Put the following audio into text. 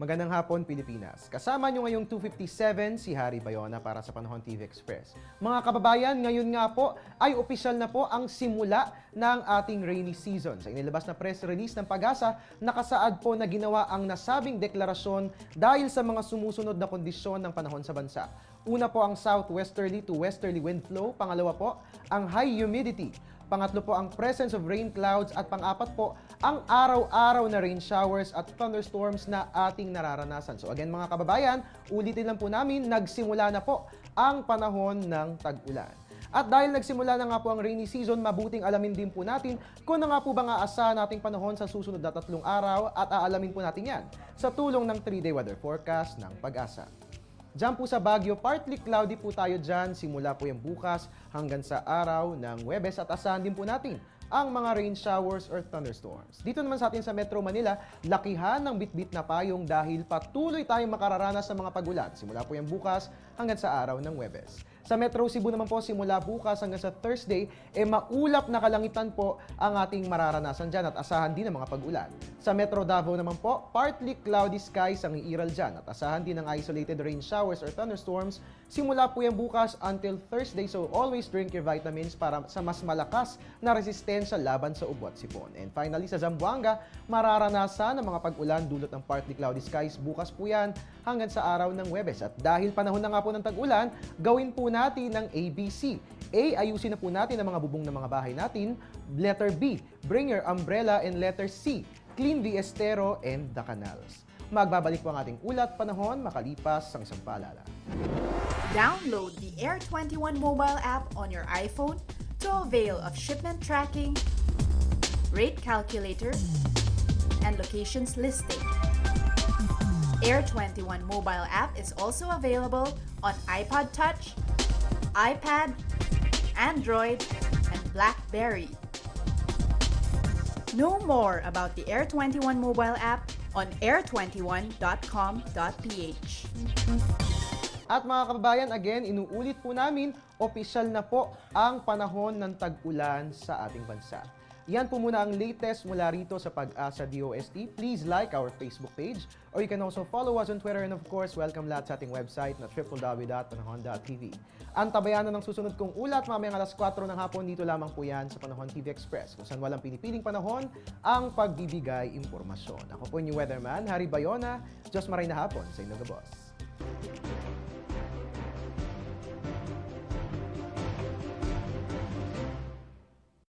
Magandang hapon, Pilipinas. Kasama nyo ngayong 2:57 si Harry Bayona para sa Panahon TV Express. Mga kababayan, ngayon nga po ay opisyal na po ang simula ng ating rainy season. Sa inilabas na press release ng Pag-asa, nakasaad po na ginawa ang nasabing deklarasyon dahil sa mga sumusunod na kondisyon ng panahon sa bansa. Una po ang southwesterly to westerly wind flow. Pangalawa po, ang high humidity. Pangatlo po ang presence of rain clouds at pang-apat po ang araw-araw na rain showers at thunderstorms na ating nararanasan. So again mga kababayan, ulitin lang po namin, nagsimula na po ang panahon ng tag-ulan. At dahil nagsimula na nga po ang rainy season, mabuting alamin din po natin kung na nga po ba nga asa nating panahon sa susunod na 3 araw at aalamin po natin yan sa tulong ng 3-day weather forecast ng Pag-asa. Diyan po sa Baguio, partly cloudy po tayo dyan. Simula po yung bukas hanggang sa araw ng Huwebes at asahan din po natin ang mga rain showers or thunderstorms. Dito naman sa atin sa Metro Manila, lakihan ng bitbit na payong dahil patuloy tayong makararanas ng mga pagulan. Simula po yung bukas hanggang sa araw ng Huwebes. Sa Metro Cebu naman po, simula bukas hanggang sa Thursday, maulap na kalangitan po ang ating mararanasan dyan at asahan din ng mga pag-ulan. Sa Metro Davao naman po, partly cloudy skies ang iiral dyan at asahan din ng isolated rain showers or thunderstorms simula po yung bukas until Thursday. So always drink your vitamins para sa mas malakas na resistensya laban sa ubo at sipon. And finally, sa Zamboanga, mararanasan ng mga pag-ulan dulot ng partly cloudy skies. Bukas po yan hanggang sa araw ng Huwebes. At dahil panahon na nga po ng tag-ulan, gawin po natin ng ABC. A, ayusin na po natin ang mga bubong ng mga bahay natin. Letter B, bring your umbrella. And letter C, clean the estero and the canals. Magbabalik po ang ating ulat panahon makalipas ang isang paalala. Download the Air 21 mobile app on your iPhone to avail of shipment tracking, rate calculator, and locations listing. Air 21 mobile app is also available on iPod Touch, iPad, Android, and BlackBerry. Know more about the Air 21 mobile app on air21.com.ph. At mga kababayan, again, inuulit po namin, opisyal na po ang panahon ng tag-ulan sa ating bansa. Yan po muna ang latest mula rito sa Pag-asa DOST. Please like our Facebook page or you can also follow us on Twitter and of course, welcome lahat sa ating website na www.panahon.tv. Antabayan na ng susunod kong ulat mamayang alas 4 ng hapon, dito lamang po yan sa Panahon TV Express kung saan walang pinipiling panahon ang pagbibigay impormasyon. Ako po yung weatherman, Harry Bayona. Diyos maray na hapon sa inyo, boss.